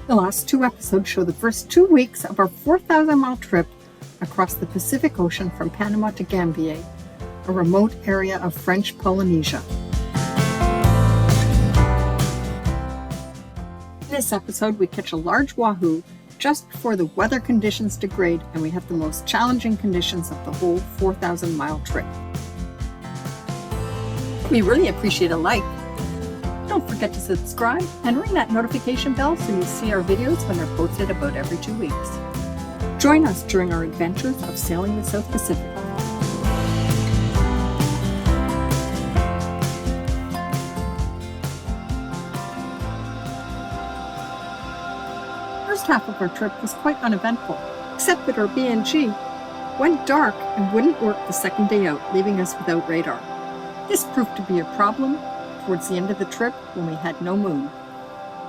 The last two episodes show the first 2 weeks of our 4,000-mile trip across the Pacific Ocean from Panama to Gambier, a remote area of French Polynesia. In this episode, we catch a large wahoo just before the weather conditions degrade and we have the most challenging conditions of the whole 4,000-mile trip. We really appreciate a like. Don't forget to subscribe and ring that notification bell so you see our videos when they're posted about every 2 weeks. Join us during our adventures of sailing the South Pacific. The first half of our trip was quite uneventful, except that our B&G went dark and wouldn't work the second day out, leaving us without radar. This proved to be a problem towards the end of the trip when we had no moon.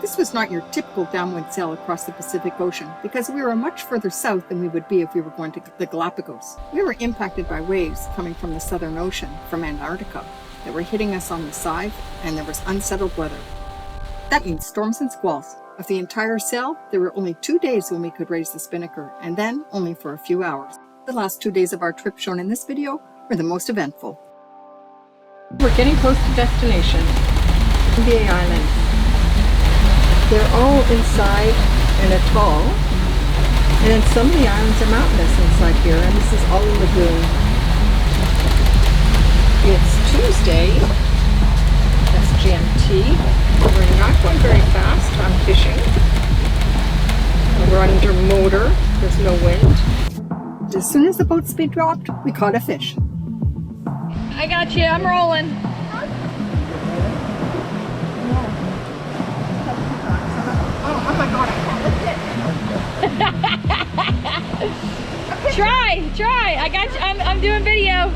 This was not your typical downwind sail across the Pacific Ocean because we were much further south than we would be if we were going to the Galapagos. We were impacted by waves coming from the Southern Ocean, from Antarctica, that were hitting us on the side, and there was unsettled weather. That means storms and squalls. Of the entire sail, there were only 2 days when we could raise the spinnaker, and then only for a few hours. The last 2 days of our trip shown in this video were the most eventful. We're getting close to destination, Gambier Island. They're all inside an atoll, and then some of the islands are mountainous inside here, and this is all a lagoon. It's Tuesday, that's GMT. We're not going very fast, I'm fishing. We're under motor, there's no wind. As soon as the boat speed dropped, we caught a fish. I got you, I'm rolling. Oh my god, I can't lift it. Try, I got you, I'm doing video.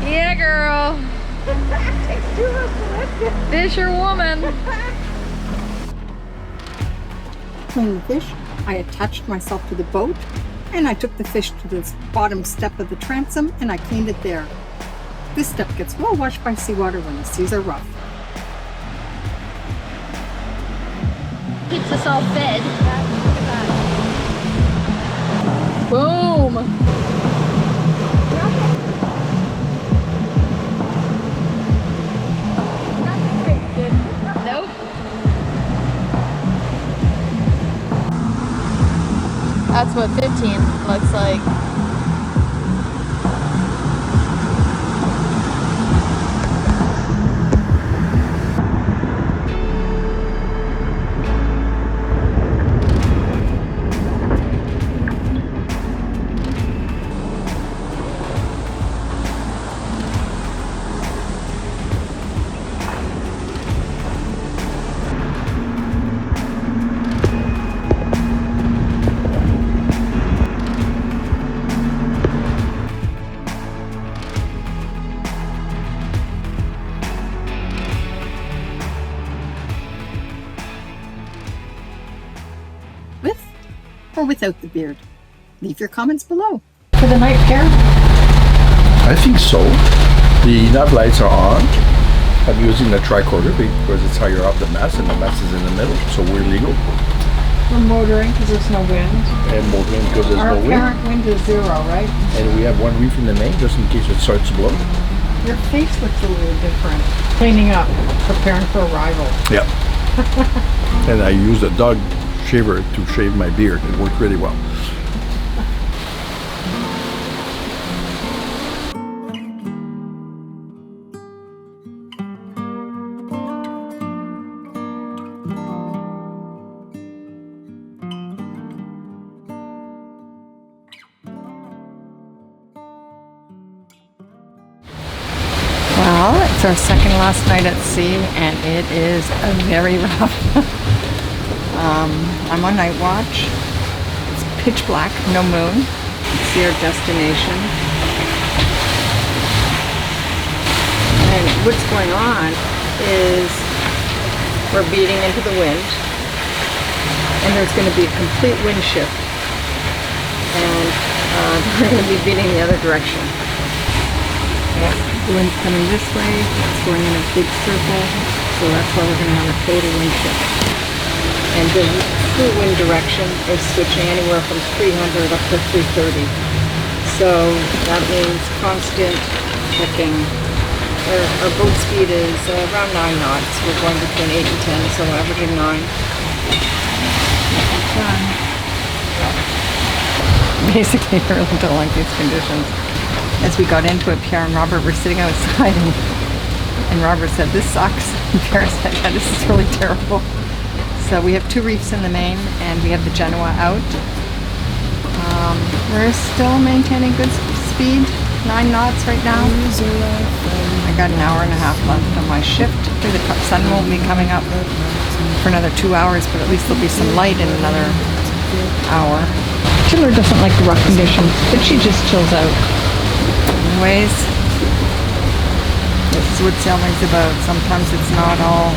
Yeah, girl. Takes 2 hours to lift it. Fisherwoman. Cleaning the fish, I attached myself to the boat and I took the fish to the bottom step of the transom and I cleaned it there. This step gets well washed by seawater when the seas are rough. Keeps us all fed. Boom. Nope. That's what 15 looks like. With or without the beard? Leave your comments below. For the night pair? I think so. The nav lights are on. I'm using the tricorder because it's higher up the mast and the mast is in the middle, so we're legal. We're motoring because there's no wind. And motoring because there's Our no wind. apparent wind is 0, right? And we have one reef in the main just in case it starts to blow. Your face looks a little different. Cleaning up, preparing for arrival. Yeah. And I used a dog shaver to shave my beard. It worked really well. Well, it's our second last night at sea and it is very rough. I'm on night watch. It's pitch black, no moon. You can see our destination. And what's going on is we're beating into the wind and there's going to be a complete wind shift. And we're going to be beating the other direction. The wind's coming this way, it's going in a big circle. so that's why we're going to have a total wind shift. And the true wind direction is switching anywhere from 300 up to 330. So that means constant checking. Our boat speed is around 9 knots. We're going between 8 and 10, so averaging 9. Basically, I really don't like these conditions. As we got into it, Pierre and Robert were sitting outside, and Robert said, "This sucks." And Pierre said, "Yeah, this is really terrible." So we have 2 reefs in the main, and we have the Genoa out. We're still maintaining good speed, 9 knots right now. I got an hour and a half left on my shift. The sun won't be coming up for another 2 hours, but at least there'll be some light in another hour. Chiller doesn't like the rough conditions, but she just chills out. Anyways, this is what sailing's about. Sometimes it's not all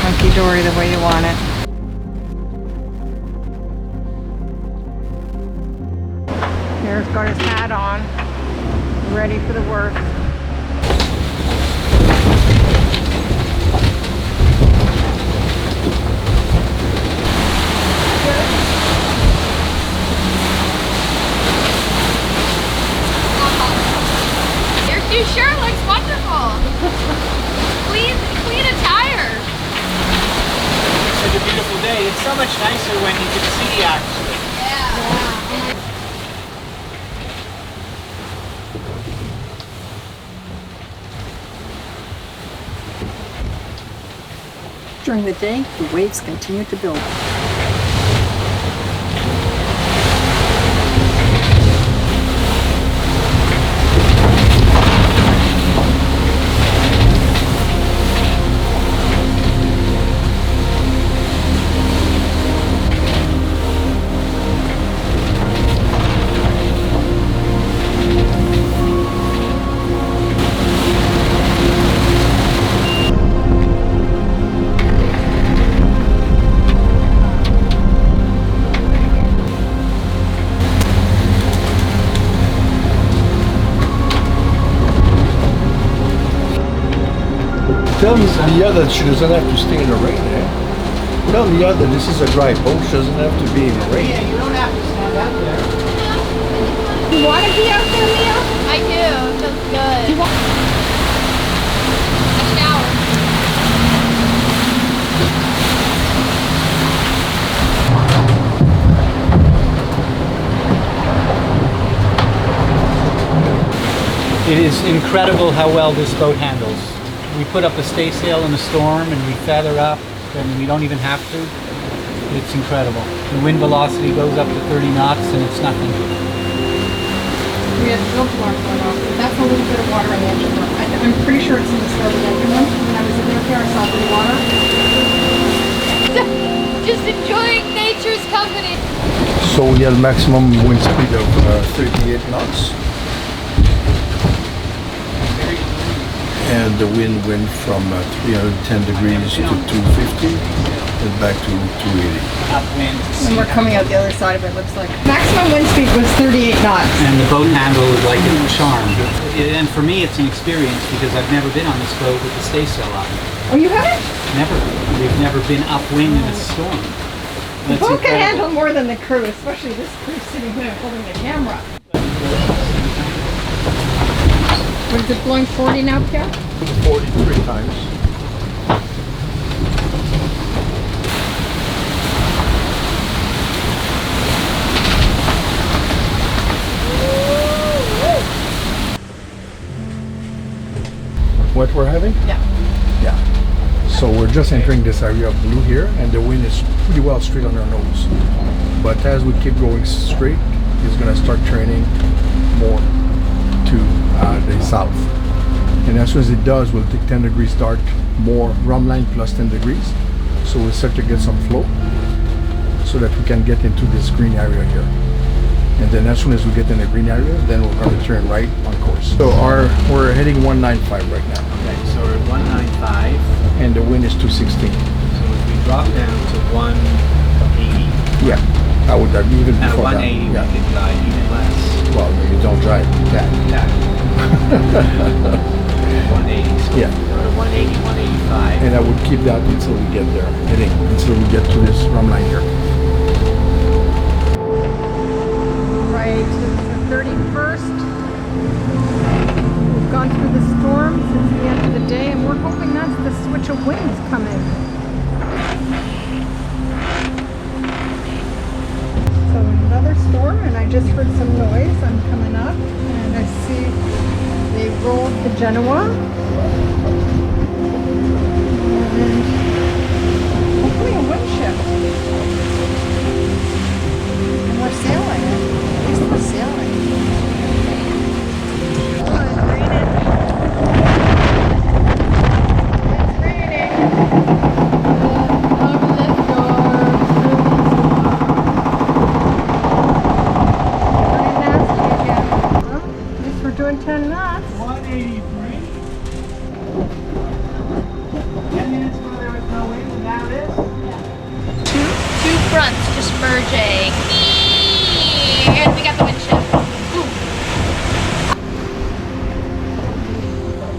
hunky-dory the way you want it. Pierre's got his hat on, ready for the worst. Your shirt looks wonderful. Clean attire. Such a beautiful day. It's so much nicer when you can see actually. Yeah. During the day, the waves continue to build. Tell Leah that she doesn't have to stay in the rain, eh? Tell Leah that this is a dry boat, she doesn't have to be in the rain. Yeah, you don't have to stand out there. You want to be out there, Leo? I do. It feels good. Do you want a shower? It is incredible how well this boat handles. We put up a staysail in a storm and we feather up and we don't even have to. It's incredible. The wind velocity goes up to 30 knots and it's nothing. We had the filter alarm going off, but that's a little bit of water in the engine room. I'm pretty sure it's in the start of the engine room. When I was in there, I saw the water. Just enjoying nature's company. So we have maximum wind speed of 38 knots. And the wind went from 310 degrees to 250 and back to 280. Upwind. And we're coming out the other side of it, looks like. Maximum wind speed was 38 knots. And the boat handle is like a charm. And for me it's an experience because I've never been on this boat with the staysail up. Oh, you haven't? Never. We've never been upwind in a storm. The That's boat can incredible. handle more than the crew, especially this crew sitting here holding the camera. What is it, blowing 40 now, Pierre? 43 times. What we're having? Yeah. Yeah. So we're just entering this area of blue here, and the wind is pretty well straight on our nose. But as we keep going straight, it's going to start turning more to the south. And as soon as it does, we'll take 10 degrees start, more rum line plus 10 degrees. So we'll start to get some flow so that we can get into this green area here. And then as soon as we get in the green area, then we're going to turn right on course. So we're heading 195 right now. Okay, so we're at 195. And the wind is 216. So if we drop down to 180, Yeah, I would have even at before 180 that. we could drive even less. Well, you don't drive that. Yeah. 180. So Yeah. we go to 180, 185. And I would keep that until we get there, until we get to this rum line here. Right, it's the 31st. We've gone through the storm since the end of the day, and we're hoping that's the switch of winds coming. So another storm, and I just heard some noise. I'm coming up, and I see they rolled the Genoa. And hopefully a wind shift. And we're sailing. At least we're sailing. Oh, it's raining. It's raining. Open this door. Pretty nasty again. Well, at least we're doing 10 knots. 183. 10 minutes ago there was no wind, and now it is. Two fronts just merging. And we got the wind shift.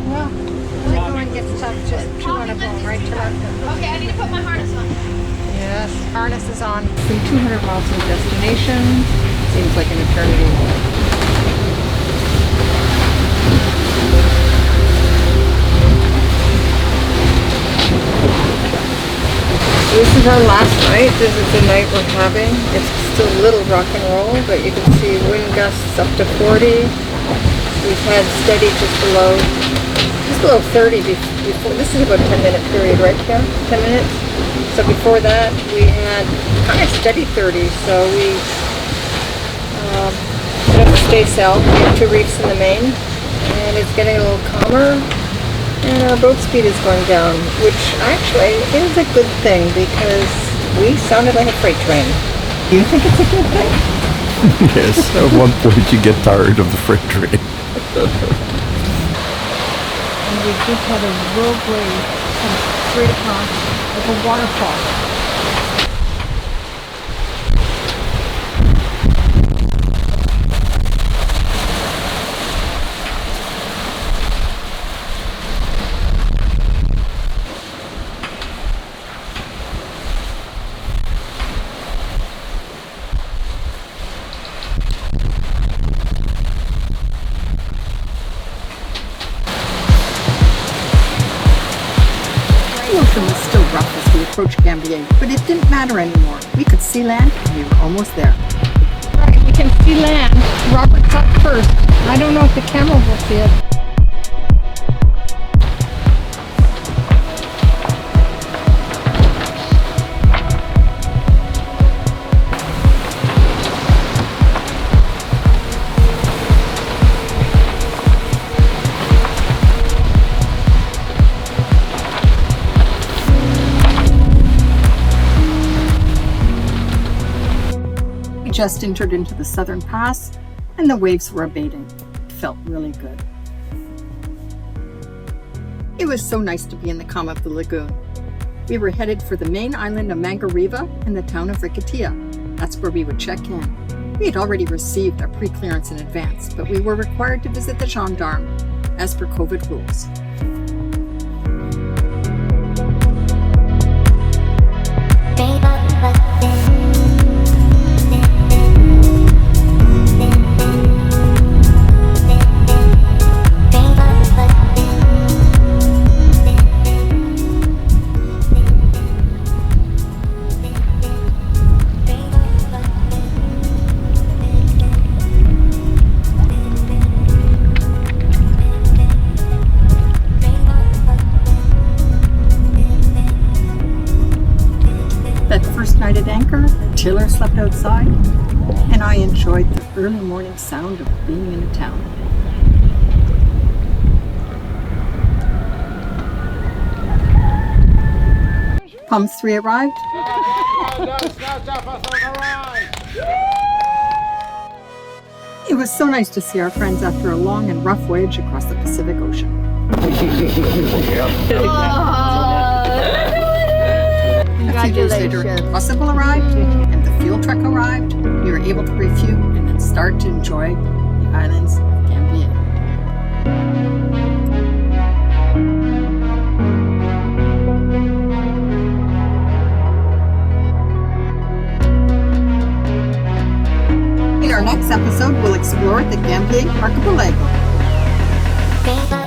Well, really going gets tough. Just chewing a bone right to our Okay, I need to put my harness on. Yes, harness is on. Some 200 miles from destination. Seems like an eternity. This is our last night. This is the night we're having. It's still a little rock and roll, but you can see wind gusts up to 40. We've had steady just below 30 before. This is about a 10-minute period right here, 10 minutes. So before that, we had kind of steady 30. So we put up a staysail. We have 2 reefs in the main, and it's getting a little calmer. And our boat speed is going down, which actually is a good thing because we sounded like a freight train. Do you think it's a good thing? Yes, at one point you get tired of the freight train. And we just had a roadway come straight across like a waterfall. The ocean was still rough as we approached Gambier, but it didn't matter anymore. We could see land and we were almost there. Right, we can see land. Robert's up first. I don't know if the camera will see it. Just entered into the southern pass and the waves were abating. It felt really good. It was so nice to be in the calm of the lagoon. We were headed for the main island of Mangareva and the town of Rikitia. That's where we would check in. We had already received our pre-clearance in advance, but we were required to visit the gendarme as per COVID rules. Night at anchor, Tiller slept outside, and I enjoyed the early morning sound of being in a town. Palms 3 arrived. It was so nice to see our friends after a long and rough voyage across the Pacific Ocean. A few days later, Possible arrived, and the fuel truck arrived. We were able to refuel and then start to enjoy the islands of Gambier. explore the Gambier Archipelago.